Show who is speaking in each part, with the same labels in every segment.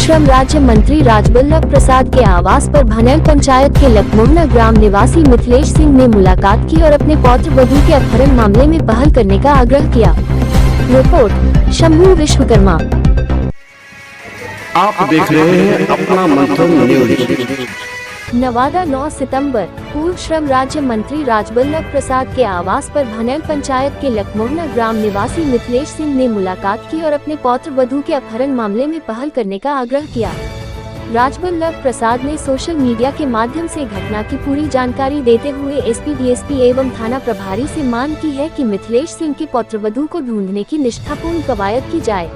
Speaker 1: श्रम राज्य मंत्री राजबल्लभ प्रसाद के आवास पर भनेल पंचायत के लखमोहना ग्राम निवासी मिथिलेश सिंह ने मुलाकात की और अपने पौत्र वधू के अपहरण मामले में पहल करने का आग्रह किया। रिपोर्ट शंभू विश्वकर्मा।
Speaker 2: आप देख रहे हैं अपना मंथन न्यूज।
Speaker 1: नवादा 9 सितंबर पूर्व श्रम राज्य मंत्री राजबल्लभ प्रसाद के आवास पर भनेल पंचायत के लखमोहना ग्राम निवासी मिथिलेश सिंह ने मुलाकात की और अपने पौत्र वधू के अपहरण मामले में पहल करने का आग्रह किया। राजबल्लभ प्रसाद ने सोशल मीडिया के माध्यम से घटना की पूरी जानकारी देते हुए एसपी, डीएसपी एवं थाना प्रभारी से मांग की है कि मिथिलेश सिंह के पौत्र वधू को ढूंढने की निष्ठापूर्ण कवायद की जाए।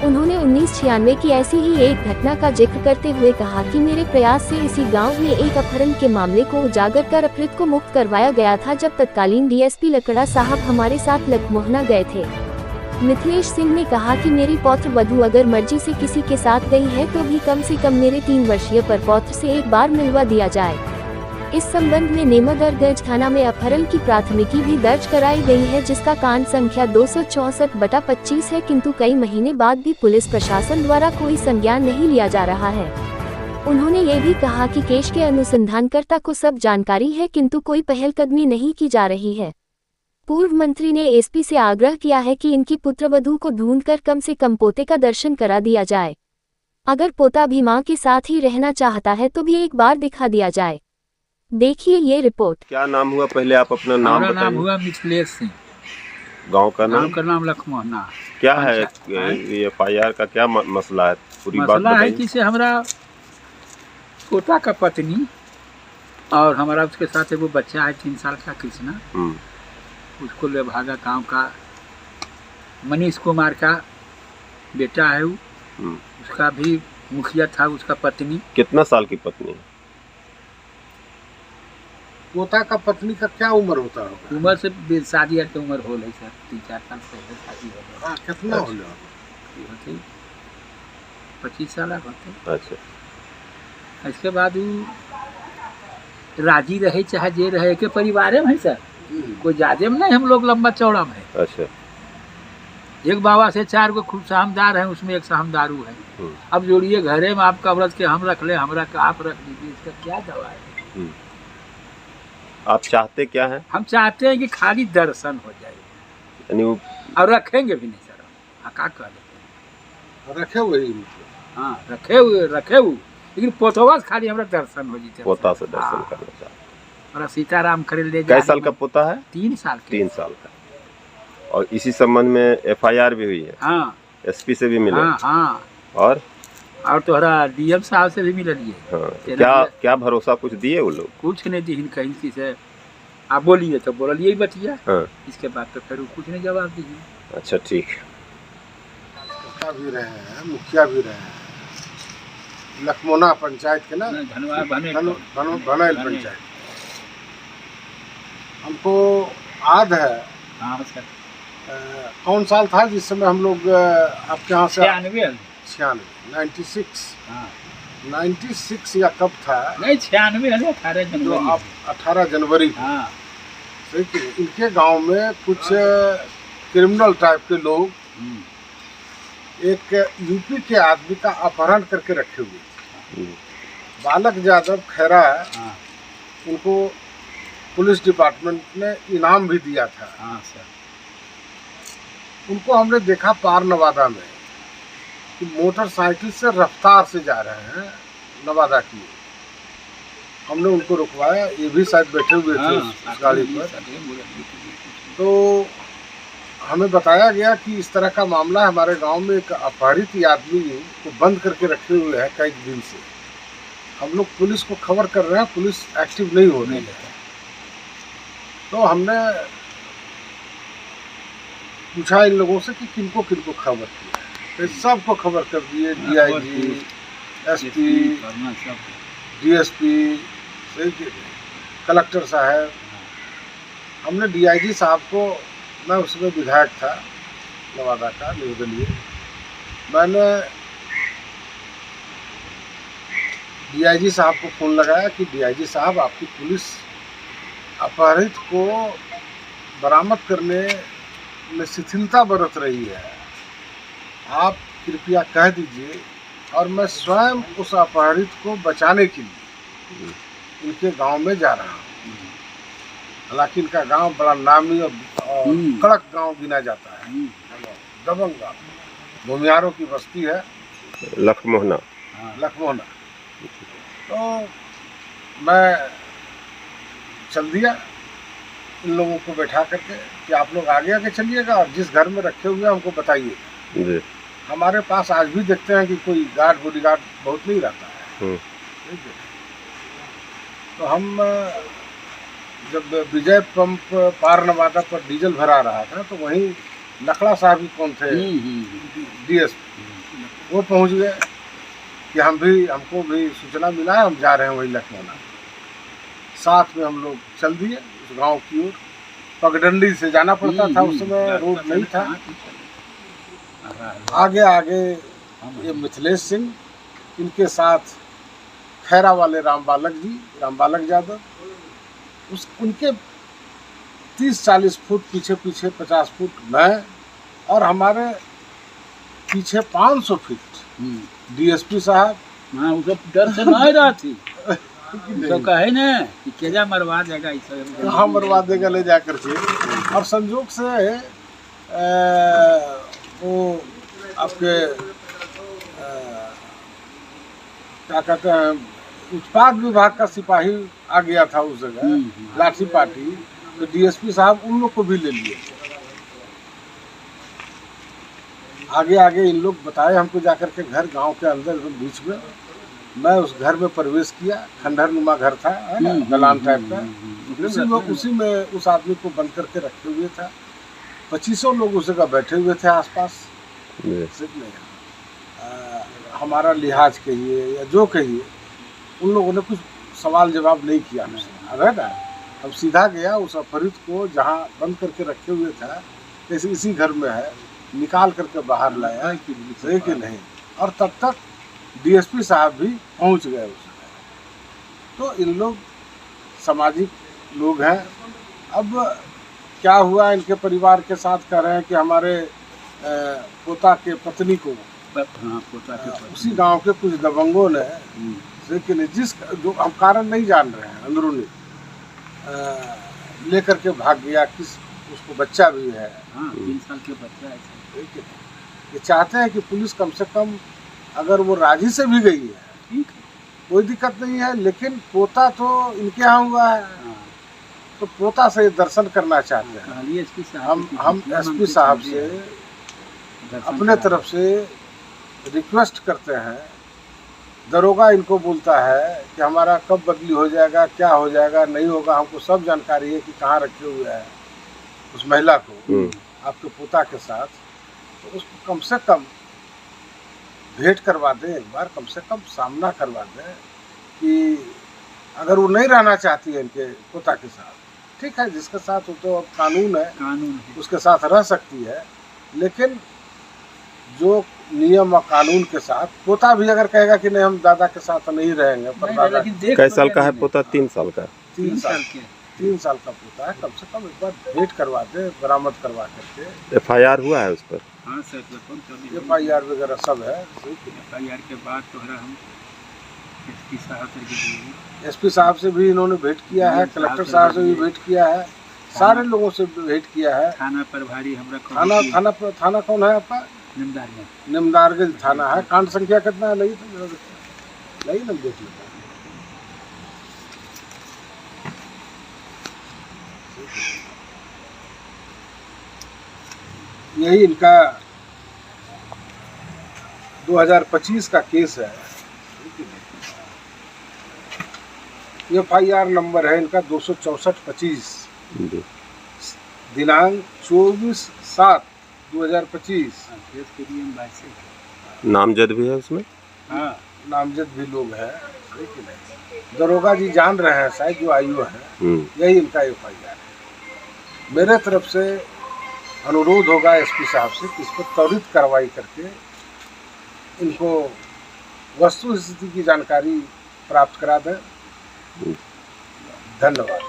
Speaker 1: उन्होंने 1996 की ऐसी ही एक घटना का जिक्र करते हुए कहा कि मेरे प्रयास से इसी गांव में एक अपहरण के मामले को उजागर कर अपहृत को मुक्त करवाया गया था, जब तत्कालीन डीएसपी लकड़ा साहब हमारे साथ लखमोहना गए थे। मिथिलेश सिंह ने कहा कि मेरी पौत्र वधू अगर मर्जी से किसी के साथ गई है तो भी कम से कम मेरे 3 वर्षीय पर पौत्र से एक बार मिलवा दिया जाए। इस संबंध में नेमगढ़ थाना में अपहरण की प्राथमिकी भी दर्ज कराई गई है, जिसका कांड संख्या 264/25 है, किंतु कई महीने बाद भी पुलिस प्रशासन द्वारा कोई संज्ञान नहीं लिया जा रहा है। उन्होंने ये भी कहा कि केस के अनुसंधानकर्ता को सब जानकारी है, किंतु कोई पहलकदमी नहीं की जा रही है। पूर्व मंत्री ने एसपी से आग्रह किया है कि इनकी पुत्रवधू को ढूंढकर कम से कम पोते का दर्शन करा दिया जाए। अगर पोता भी मां के साथ ही रहना चाहता है तो भी एक बार दिखा दिया जाए। देखिए ये रिपोर्ट।
Speaker 2: क्या नाम हुआ, पहले आप अपना नाम बताइए।
Speaker 3: नाम हुआ मिथिलेश सिंह।
Speaker 2: गांव का नाम
Speaker 3: लखमोहना।
Speaker 2: क्या है ये FIR का क्या मसला है, पूरी बात
Speaker 3: मसला है
Speaker 2: बताइए।
Speaker 3: कि से हमारा पोता का पत्नी और हमारा उसके साथ वो बच्चा है 3 साल का कृष्णा, उसको ले भागा। गाँव का मनीष कुमार का बेटा है वो, उसका भी मुखिया था उसका पत्नी।
Speaker 2: कितना साल की पत्नी है?
Speaker 4: पोता का पत्नी का क्या उम्र होता है?
Speaker 3: उम्र से शादी की उम्र हो रही सर, 3-4 साल पहले शादी हो गई।
Speaker 4: कितना हो गया?
Speaker 3: 25 साल होते।
Speaker 2: अच्छा।
Speaker 3: इसके बाद वो राजी रहे चाहे जे रहे के परिवार में है सर, कोई ज्यादा में नहीं, हम लोग लंबा चौड़ा में है।
Speaker 2: अच्छा।
Speaker 3: एक बाबा से 4 को खूब साहमदार है, उसमें एक साहमदारू है। अब जोड़िए घरे में आपका व्रत के हम रख ले, हमरा का आप रख लीजिए, इसका क्या दवा है?
Speaker 2: आप चाहते क्या है?
Speaker 3: हम चाहते हैं कि खाली दर्शन हो जाए,
Speaker 2: यानी
Speaker 3: और रखेंगे भी नहीं सर, हम क्या कर लेते
Speaker 4: रखे हुए ही?
Speaker 3: हाँ रखे हुए, लेकिन पोतवा से खाली हमरा दर्शन हो जाए।
Speaker 2: पोता से दर्शन करना चाहते।
Speaker 3: और सीताराम खरीद ले।
Speaker 2: कै साल का पोता है?
Speaker 3: 3 साल का।
Speaker 2: 3 साल का। और इसी संबंध में FIR भी हुई है?
Speaker 3: हाँ।
Speaker 2: SP से भी मिले?
Speaker 3: हाँ।
Speaker 2: और
Speaker 3: तोहरा DM साहब से भी मिलिए।
Speaker 2: हाँ। क्या भरोसा कुछ दिए वो लोग?
Speaker 3: कुछ नहीं दी कहीं की से। आप बोलिए तो बोलिए ही बतिया।
Speaker 2: हाँ।
Speaker 3: इसके बाद तो फिर कुछ नहीं जवाब दीजिए।
Speaker 2: अच्छा ठीक है।
Speaker 4: भी रहे हैं, मुखिया भी रहे हैं लखमोहना पंचायत के ना, भनेल पंचायत। हमको याद है।
Speaker 3: हाँ सर।
Speaker 4: कौन साल था जिस समय हम लोग आपके यहाँ से? 96।
Speaker 3: हाँ।
Speaker 4: 96 या कब था?
Speaker 3: नहीं 96 18 जनवरी।
Speaker 4: आप 18 जनवरी।
Speaker 3: हाँ।
Speaker 4: इनके गांव में कुछ क्रिमिनल टाइप के लोग एक यूपी के आदमी का अपहरण करके रखे हुए थे। बालक यादव खैरा है।
Speaker 3: हाँ।
Speaker 4: उनको पुलिस डिपार्टमेंट ने इनाम भी दिया था।
Speaker 3: हाँ सर।
Speaker 4: उनको हमने देखा पार नवादा में कि मोटरसाइकिल से रफ्तार से जा रहे हैं नवादा की। हमने उनको रुकवाया, ये भी शायद बैठे हुए थे उस गाड़ी पर। तो हमें बताया गया कि इस तरह का मामला है हमारे गांव में, एक अपहरित आदमी को बंद करके रखे हुए हैं कई दिन से। हम लोग पुलिस को खबर कर रहे हैं, पुलिस एक्टिव नहीं हो रही है। तो हमने पूछा इन लोगों से कि किनको किनको खबर की है, तो सबको खबर कर दिए। DIG, SP, DSP, कलेक्टर साहब। हमने DIG साहब को, मैं उसमें विधायक था नवादा का निर्दलीय, मैंने DIG साहब को फ़ोन लगाया कि DIG साहब आपकी पुलिस अपहरित को बरामद करने में शिथिलता बरत रही है, आप कृपया कह दीजिए और मैं स्वयं उस अपहरित को बचाने के लिए इनके गांव में जा रहा हूँ। हालांकि इनका गांव बड़ा नामी और कड़क गांव गिना जाता है, दबंग गांव, भूमिहारों की बस्ती है
Speaker 2: लखमोहना।
Speaker 4: लखमोहना। तो मैं चल दिया इन लोगों को बैठा करके कि आप लोग आगे आगे चलिएगा और जिस घर में रखे हुए हैं हमको बताइए।
Speaker 2: जी।
Speaker 4: हमारे पास आज भी देखते हैं कि कोई गार्ड बॉडीगार्ड बहुत नहीं रहता है। ठीक है। तो हम जब विजय पंप पार नवादा पर डीजल भरा रहा था तो वहीं लकड़ा साहब ही कौन थे, डीएसपी, वो पहुंच गए कि हमको भी सूचना मिला है, हम जा रहे हैं वही लखनऊ। साथ में हम लोग चल दिए उस गांव की ओर। पगडंडी से जाना पड़ता था, उस समय रोड नहीं था। आगे आगे ये मिथिलेश सिंह, इनके साथ खैरा वाले राम बालक यादव, उनके 30-40 फुट पीछे 50 फुट मैं, और हमारे पीछे 500 फीट डीएसपी साहब।
Speaker 3: हाँ, वो सब डर से नहीं रहा थी। तो कहे ना कि केजा मरवा देगा,
Speaker 4: हाँ मरवा देगा ले जा करके। और संजोग से वो आपके क्या कहते हैं, उत्पाद विभाग का सिपाही आ गया था उस जगह, लाठी पाठी। तो डीएसपी साहब उन लोग को भी ले लिए। आगे आगे इन लोग बताए हमको जाकर के घर, गांव के अंदर बीच में। मैं उस घर में प्रवेश किया, खंडहर नुमा घर था, है ना, दलान टाइप का। उसी में उस आदमी को बंद करके रखे हुए था। 2500 लोग उस जगह बैठे हुए थे आसपास। हमारा लिहाज कहिए या जो कहिए, उन लोगों ने कुछ सवाल जवाब नहीं किया हमसे। अरे ना, अब सीधा गया उस अपहरित को जहाँ बंद करके रखे हुए था, जैसे इसी घर में है, निकाल करके बाहर लाया कि नहीं। और तब तक डीएसपी साहब भी पहुंच गए उस जगह। तो इन लोग सामाजिक लोग हैं। अब क्या हुआ, इनके परिवार के साथ कह रहे हैं कि हमारे पोता के पत्नी को उसी गांव के कुछ दबंगों ने, लेकिन जो हम कारण नहीं जान रहे हैं, अंदरूनी लेकर के भाग गया। उसको बच्चा भी है,
Speaker 3: 3 साल के बच्चा है।
Speaker 4: ये चाहते हैं कि पुलिस कम से कम, अगर वो राजी से भी गई है
Speaker 3: ठीक,
Speaker 4: कोई दिक्कत नहीं है, लेकिन पोता तो इनके यहाँ हुआ है, तो पोता से दर्शन करना चाहते हैं। हम एसपी साहब से अपने तरफ से रिक्वेस्ट करते हैं। दरोगा इनको बोलता है कि हमारा कब बदली हो जाएगा, क्या हो जाएगा, नहीं होगा, हमको सब जानकारी है कि कहाँ रखे हुए हैं उस महिला को आपके पोता के साथ। तो उसको कम से कम भेंट करवा दें, एक बार कम से कम सामना करवा दें कि अगर वो नहीं रहना चाहती है इनके पोता के साथ, ठीक है, जिसके साथ वो तो अब कानून है, उसके साथ रह सकती है। लेकिन जो नियम और कानून के साथ, पोता भी अगर कहेगा कि नहीं हम दादा के साथ नहीं रहेंगे, पर दादा
Speaker 2: कै साल का है पोता? 3 साल का।
Speaker 4: 3 साल का पोता है, कम से कम एक बार भेंट करवा दे, बरामद करवा करके।
Speaker 2: FIR हुआ है उस पर?
Speaker 3: हाँ सर,
Speaker 4: FIR वगैरह सब है।
Speaker 3: FIR के बाद तो हम
Speaker 4: एसपी साहब से भी इन्होंने भेंट किया है, कलेक्टर साहब से भी भेंट किया है, सारे लोगों से भेंट किया है।
Speaker 3: थाना प्रभारी हमारा
Speaker 4: थाना कौन है आपका? निमदारगंज थाना है। कांड संख्या कितना है? लगी ना, देख लेता। यही इनका 2025 का केस है। FIR नंबर है इनका 264-25, दिनांक 24/7/2025।
Speaker 2: नामजद भी है उसमें?
Speaker 4: हाँ, नामजद भी लोग हैं। दरोगा जी जान रहे हैं शायद, जो आयु है। यही इनका FIR है। मेरे तरफ से अनुरोध होगा एसपी साहब से कि इस पर त्वरित कार्रवाई करके इनको वस्तु स्थिति की जानकारी प्राप्त करा दें। धन्यवाद।